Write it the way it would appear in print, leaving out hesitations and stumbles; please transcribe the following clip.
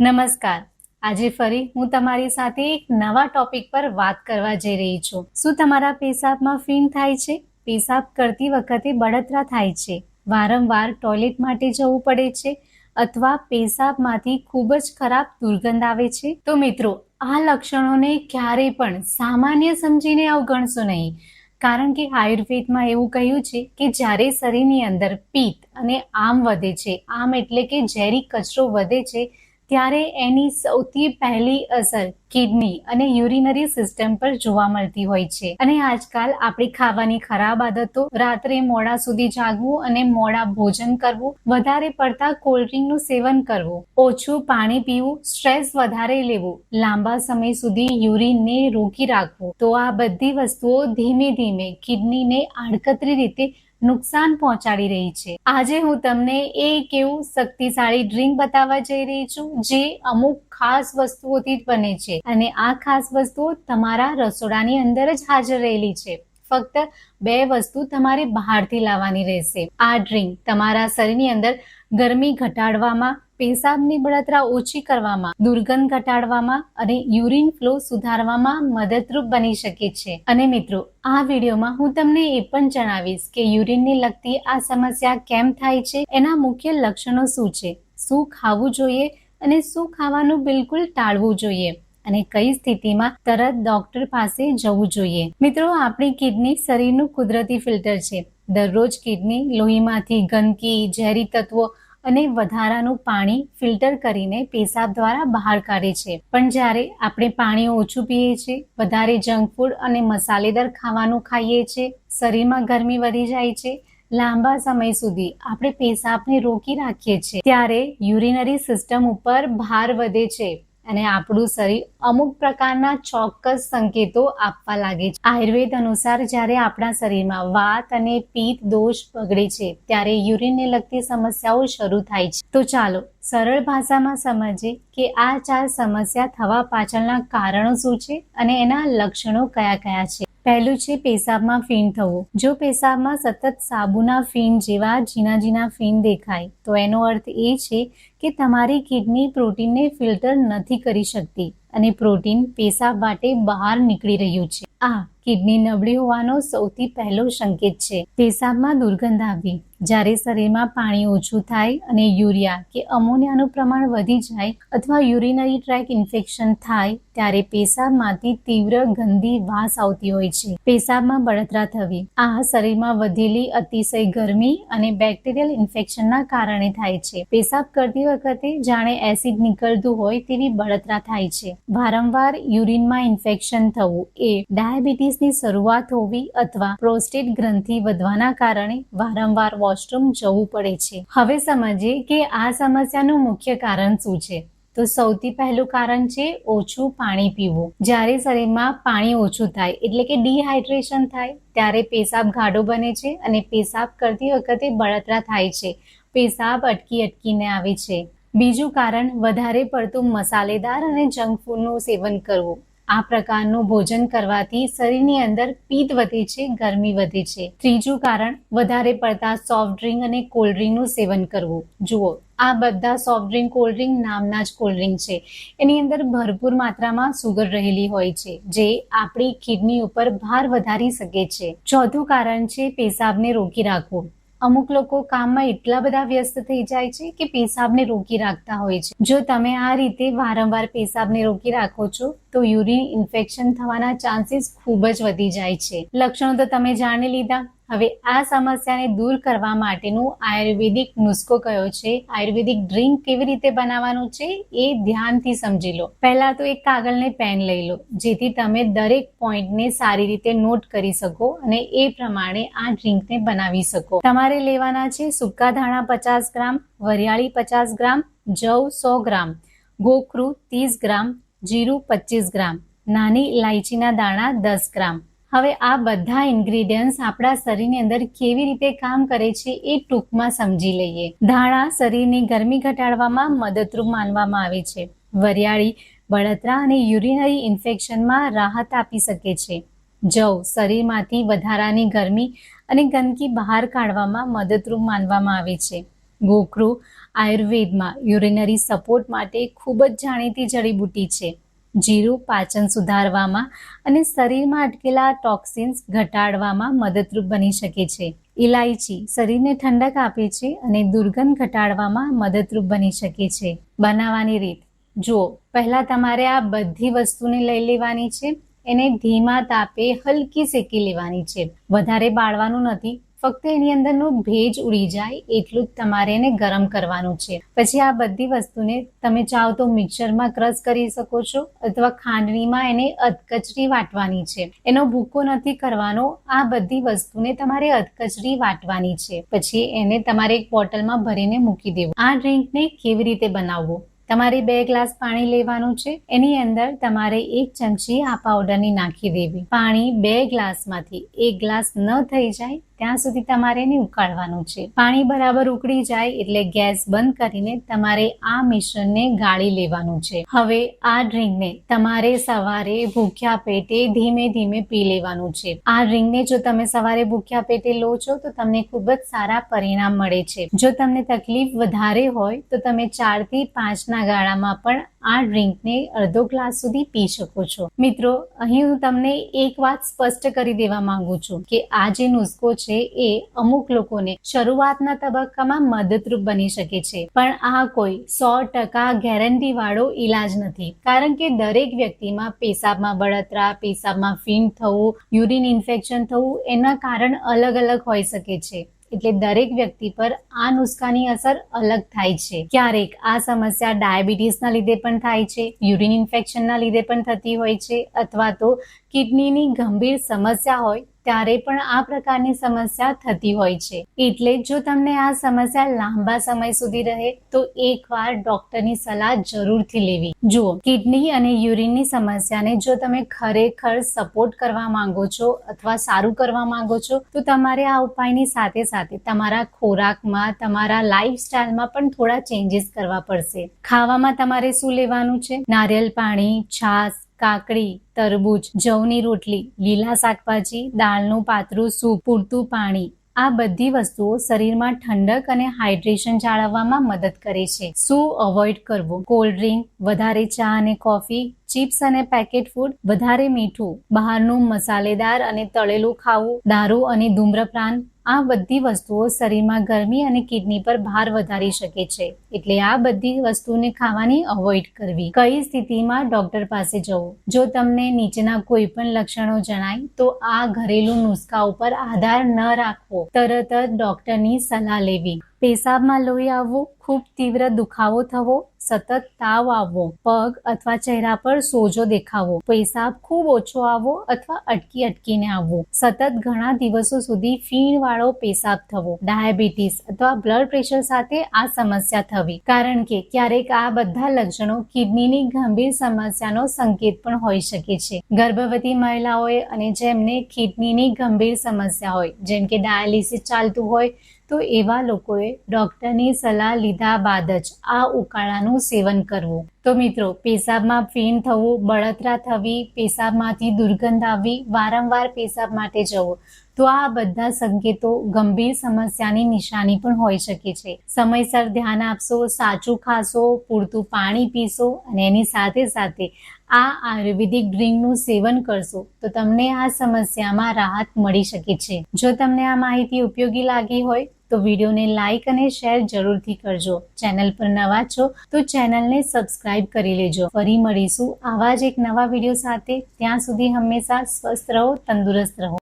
નમસ્કાર. આજે ફરી હું તમારી સાથે એક નવા ટોપિક પર વાત કરવા જઈ રહી છું. શું તમારા પેશાબમાં ફીણ થાય છે? પેશાબ કરતી વખતે બળતરા થાય છે? વારંવાર ટોયલેટ માટે જવું પડે છે? અથવા પેશાબમાંથી ખૂબ જ ખરાબ દુર્ગંધ આવે છે? તો મિત્રો, આ લક્ષણોને ક્યારેય પણ સામાન્ય સમજીને અવગણશો નહીં. કારણ કે આયુર્વેદમાં એવું કહ્યું છે કે જ્યારે શરીરની અંદર પિત્ત અને આમ વધે છે, આમ એટલે કે ઝેરી કચરો વધે છે, ત્યારે એની સૌથી પહેલી અસર કિડની અને યુરિનરી સિસ્ટમ પર જોવા મળતી હોય છે. અને આજકાલ આપણી ખાવાની ખરાબ આદતો, રાત્રે મોડા સુધી જાગવું અને મોડા ભોજન કરવું, વધારે પડતા કોલ્ડ્રિંકનું સેવન કરવું, ઓછું પાણી પીવું, સ્ટ્રેસ વધારે લેવું, લાંબા સમય સુધી યુરિનને રોકી રાખવું, તો આ બધી વસ્તુઓ ધીમે ધીમે કિડનીને આડકતરી રીતે નુકસાન પહોંચાડી રહી છે. આજે હું તમને એક એવું શક્તિશાળી ડ્રિંક બતાવવા જઈ રહી છું જે અમુક ખાસ વસ્તુઓથી જ બને છે અને આ ખાસ વસ્તુઓ તમારા રસોડાની અંદર જ હાજર રહેલી છે. ફક્ત 2 વસ્તુ તમારે બહારથી લાવવાની રહેશે. આ ડ્રિંક તમારા શરીરની અંદર ગરમી ઘટાડવામાં, પેશાબની બળતરા ઓછી કરવામાં, દુર્ગંધ ઘટાડવામાં અને યુરિન ફ્લો સુધારવામાં મદદરૂપ બની શકે છે. અને મિત્રો, આ વિડીયોમાં હું તમને એ પણ જણાવીશ કે યુરિનને લગતી આ સમસ્યા કેમ થાય છે, એના મુખ્ય લક્ષણો શું છે, શું ખાવું જોઈએ અને શું ખાવાનું બિલકુલ ટાળવું જોઈએ અને કઈ સ્થિતિમાં તરત ડોક્ટર પાસે જવું જોઈએ. મિત્રો, આપણી કિડની શરીરનું કુદરતી ફિલ્ટર છે. દરરોજ કિડની લોહીમાંથી ગંદકી, ઝેરી તત્વો અને વધારાનું પાણી ફિલ્ટર કરીને પેશાબ દ્વારા બહાર કાઢે છે. પણ જ્યારે આપણે પાણી ઓછું પીએ છીએ, વધારે જંક ફૂડ અને મસાલેદાર ખાવાનું ખાઈએ છીએ, શરીરમાં ગરમી વધી જાય છે, લાંબા સમય સુધી આપણે પેશાબને રોકી રાખીએ છીએ, ત્યારે યુરિનરી સિસ્ટમ ઉપર ભાર વધે છે અને આપણું શરીર અમુક પ્રકારના ચોક્કસ સંકેતો આપવા લાગે છે. આયુર્વેદ અનુસાર જ્યારે આપણા શરીરમાં વાત અને પિત્ત દોષ બગડે છે, ત્યારે યુરિનને લગતી સમસ્યાઓ શરૂ થાય છે. તો ચાલો સરળ ભાષામાં સમજીએ કે આ 4 સમસ્યા થવા પાછળના કારણો શું છે અને એના લક્ષણો કયા કયા છે. પહેલું છે પેશાબમાં ફીણ થવું. જો પેશાબમાં સતત સાબુના ફીણ જેવા ઝીણા ઝીણા ફીણ દેખાય તો એનો અર્થ એ છે કે તમારી કિડની પ્રોટીનને ફિલ્ટર નથી કરી શકતી અને પ્રોટીન પેશાબ વાટે બહાર નીકળી રહ્યું છે. આ કિડની નબળી હોવાનો સૌથી પહેલો સંકેત છે. પેશાબમાં દુર્ગંધ આવવી. જ્યારે શરીરમાં પાણી ઓછું થાય અને યુરિયા કે અમોનિયાનું પ્રમાણ વધી જાય અથવા યુરિનરી ટ્રેક ઇન્ફેક્શન થાય, ત્યારે પેશાબમાંથી તીવ્ર ગંદી વાસ આવતી હોય છે. પેશાબમાં બળતરા થવી. આ શરીરમાં વધેલી અતિશય ગરમી અને બેક્ટેરિયલ ઇન્ફેક્શનના કારણે થાય છે. પેશાબ કરતી વખતે જાણે એસિડ નીકળતું હોય તેવી બળતરા થાય છે. વારંવાર યુરિનમાં ઇન્ફેક્શન થવું એ ડાયાબિટીસની શરૂઆત હોવી અથવા પ્રોસ્ટેટ ગ્રંથિ વધવાના કારણે વારંવાર વોશરૂમ જવું પડે છે. હવે સમજીએ કે આ સમસ્યાનું મુખ્ય કારણ શું છે. તો સૌથી પહેલું કારણ છે ઓછું પાણી પીવું. જ્યારે શરીરમાં પાણી ઓછું થાય એટલે કે ડિહાઇડ્રેશન થાય, ત્યારે પેશાબ ગાઢો બને છે અને પેશાબ કરતી વખતે બળતરા થાય છે. પેશાબ અટકીને આવે છે. બીજું કારણ વધારે પડતું મસાલેદાર અને જંક ફૂડનું સેવન કરવું. આ પ્રકારનું ભોજન કરવાથી શરીરની અંદર પિત્ત વધે છે, ગરમી વધે છે. ત્રીજું કારણ વધારે પડતા સોફ્ટ ડ્રિંક અને કોલ્ડ ડ્રિંકનું સેવન કરવું. જુઓ, આ બધા સોફ્ટ ડ્રિંક, કોલ્ડ ડ્રિંક નામના જ કોલ્ડ ડ્રિંક છે. એની અંદર ભરપૂર માત્રામાં સુગર રહેલી હોય છે, જે આપણી કિડની ઉપર ભાર વધારી શકે છે. ચોથું કારણ છે પેશાબને રોકી રાખવું. અમુક લોકો કામમાં એટલા બધા વ્યસ્ત થઈ જાય છે કે પેશાબને રોકી રાખતા હોય છે. જો તમે આ રીતે વારંવાર પેશાબને રોકી રાખો છો તો યુરિન ઇન્ફેક્શન થવાના ચાન્સીસ ખૂબ જ વધી જાય છે. લક્ષણો તો તમે જાણી લીધા. હવે આ સમસ્યાને દૂર કરવા માટેનું આયુર્વેદિક નુસ્ખો કયો છે, આયુર્વેદિક ડ્રિંક કેવી રીતે બનાવવાનું છે, એ ધ્યાનથી સમજી લો. પહેલા તો એક કાગળ ને પેન લઈ લો, જેથી તમે દરેક પોઈન્ટને સારી રીતે નોટ કરી શકો અને એ પ્રમાણે આ ડ્રિંકને બનાવી શકો. તમારે લેવાના છે સૂકા ધાણા 50 ગ્રામ, વરિયાળી 50 ગ્રામ, જવ 100 ગ્રામ, ગોખરું 30 ગ્રામ, જીરું 25 ગ્રામ, નાની ઇલાયચીના દાણા 10 ગ્રામ. હવે આ બધા ઇન્ગ્રેડિયન્ટ્સ આપણા શરીરની અંદર કેવી રીતે કામ કરે છે એ ટૂંકમાં સમજી લઈએ. ધાણા શરીરની ગરમી ઘટાડવામાં મદદરૂપ માનવામાં આવે છે. વરિયાળી બળતરા અને યુરિનરી ઇન્ફેક્શનમાં રાહત આપી શકે છે. જવ શરીરમાંથી વધારાની ગરમી અને ગંદકી બહાર કાઢવામાં મદદરૂપ માનવામાં આવે છે. ગોખરું આયુર્વેદમાં યુરિનરી સપોર્ટ માટે ખૂબ જ જાણીતી જડીબુટ્ટી છે. જીરું પાચન સુધારવામાં અને શરીરમાં અટકેલા ટોક્સિન્સ ઘટાડવામાં મદદરૂપ બની શકે છે. ઇલાયચી શરીરને ઠંડક આપે છે અને દુર્ગંધ ઘટાડવામાં મદદરૂપ બની શકે છે. બનાવવાની રીત જુઓ, પહેલા તમારે આ બધી વસ્તુને લઈ લેવાની છે. એને ધીમા તાપે હલકી શેકી લેવાની છે. વધારે બાળવાનું નથી, ફક્ત એની અંદરનું ભેજ ઉડી જાય એટલું જ તમારે એને ગરમ કરવાનું છે. પછી આ બધી વસ્તુને તમે ચાહો તો મિક્સરમાં ક્રશ કરી શકો છો અથવા ખાંડણીમાં એને અધકચરી વાટવાની છે. એનો ભૂકો નથી કરવાનો. આ બધી વસ્તુને તમારે અધકચરી વાટવાની છે. પછી એને તમારે એક બોટલમાં ભરીને મૂકી દેવું. આ ડ્રિંકને કેવી રીતે બનાવવું? તમારે 2 ગ્લાસ પાણી લેવાનું છે. એની અંદર તમારે 1 ચમચી આ પાવડરની નાખી દેવી. પાણી 2 ગ્લાસમાંથી 1 ગ્લાસ ન થઈ જાય ત્યાં સુધી તમારે એને ઉકાળવાનું છે. પાણી બરાબર ઉકળી જાય એટલે ગેસ બંધ કરીને તમારે આ મિશ્રણને ગાળી લેવાનું છે. હવે આ ડ્રિંકને તમારે સવારે ભૂખ્યા પેટે ધીમે ધીમે પી લેવાનું છે. આ ડ્રિંકને જો તમે સવારે ભૂખ્યા પેટે લો છો તો તમને ખૂબ જ સારા પરિણામ મળે છે. જો તમને તકલીફ વધારે હોય તો તમે 4 થી 5 ના ગાળામાં પણ આ ડ્રિંકને અડધો ગ્લાસ સુધી પી શકો છો. મિત્રો, અહીં હું તમને એક વાત સ્પષ્ટ કરી દેવા માંગુ છું કે આ જે નુસ્ખો છે એ અમુક લોકોને શરૂઆતના તબક્કામાં મદદરૂપ બની શકે છે, પણ આ કોઈ 100% ગેરંટી વાળો ઈલાજ નથી. કારણ કે દરેક વ્યક્તિમાં પેશાબમાં બળતરા, પેશાબમાં ફીણ થવું, યુરિન ઇન્ફેક્શન થવું એના કારણ અલગ અલગ હોઈ શકે છે. એટલે દરેક વ્યક્તિ પર આ નુસ્ખાની અસર અલગ થાય છે. ક્યારેક આ સમસ્યા ડાયાબિટીસના લીધે પણ થાય છે, યુરિન ઇન્ફેક્શનના લીધે પણ થતી હોય છે, અથવા તો કિડનીની ગંભીર સમસ્યા હોય ત્યારે પણ આ પ્રકારની સમસ્યા થતી હોય છે. એટલે જો તમને આ સમસ્યા લાંબા સમય સુધી રહે તો એકવાર ડોક્ટરની સલાહ જરૂરથી લેવી. જુઓ, કિડની અને યુરિનની સમસ્યાને જો તમે ખરેખર સપોર્ટ કરવા માંગો છો અથવા સારું કરવા માંગો છો તો તમારે આ ઉપાયની સાથે સાથે તમારા ખોરાકમાં, તમારા લાઈફસ્ટાઈલમાં પણ થોડા ચેન્જીસ કરવા પડશે. ખાવામાં તમારે શું લેવાનું છે? નારિયેળ પાણી, છાશ, કાકડી, તરબૂચ, જવની રોટલી, લીલા શાકભાજી, દાળનું પાતળું સૂપ, પૂરતું પાણી. આ બધી વસ્તુઓ શરીરમાં ઠંડક અને હાઇડ્રેશન જાળવવામાં મદદ કરે છે. શું અવોઇડ કરવું? કોલ્ડ ડ્રિંક, વધારે ચા અને કોફી, ચિપ્સ અને પેકેટ ફૂડ, વધારે મીઠું, બહારનું મસાલેદાર અને તળેલું ખાવું, દારૂ અને ધૂમ્રપાન. આ બધી વસ્તુઓ શરીરમાં ગરમી અને કિડની પર ભાર વધારી શકે છે. એટલે આ બધી વસ્તુને ખાવાની અવોઇડ કરવી. કઈ સ્થિતિમાં ડોક્ટર પાસે જવું? જો તમને નીચેના કોઈ પણ લક્ષણો જણાય તો આ ઘરેલું નુસ્ખા ઉપર આધાર ન રાખવો. તરત જ ડોક્ટરની સલાહ લેવી. પેશાબમાં લોહી આવવું, ખૂબ તીવ્ર દુખાવો થવો, સતત તાવ આવવો, પગ અથવા ચહેરા પર સોજો દેખાવો, પેશાબ ખૂબ ઓછો આવવો અથવા અટકીને આવવો, સતત ઘણા દિવસો સુધી ફીણવાળો પેશાબ થવો, ડાયાબિટીસ અથવા બ્લડ પ્રેશર સાથે આ સમસ્યા થવી. કારણ કે ક્યારેક આ બધા લક્ષણો કિડનીની ગંભીર સમસ્યાનો સંકેત પણ હોઈ શકે છે. ગર્ભવતી મહિલાઓએ અને જેમને કિડનીની ગંભીર સમસ્યા હોય, જેમ કે ડાયાલિસિસ ચાલતું હોય, તો એવા લોકોએ ડોક્ટરની સલાહ લીધા બાદ જ આ ઉકાળાનું સેવન કરવું. તો મિત્રો, પેશાબમાં ફીણ થવું, બળતરા થવી, પેશાબમાંથી દુર્ગંધ આવવી, વારંવાર પેશાબ માટે જવું, તો આ બધા સંકેતો ગંભીર સમસ્યાની નિશાની પણ હોઈ શકે છે. સમયસર ધ્યાન આપશો, સાચું ખાશો, પૂરતું પાણી પીશો અને એની સાથે સાથે આ આયુર્વેદિક ડ્રિંકનું સેવન કરશો તો તમને આ સમસ્યામાં રાહત મળી શકે છે. જો તમને આ માહિતી ઉપયોગી લાગી હોય તો વિડીયોને લાઇક અને શેર જરૂરથી કરજો. ચેનલ પર નવા છો તો ચેનલને સબસ્ક્રાઇબ કરી લેજો. ફરી મળીશું આવા જ એક નવા વિડીયો સાથે. ત્યાં સુધી હંમેશા સ્વસ્થ રહો, તંદુરસ્ત રહો.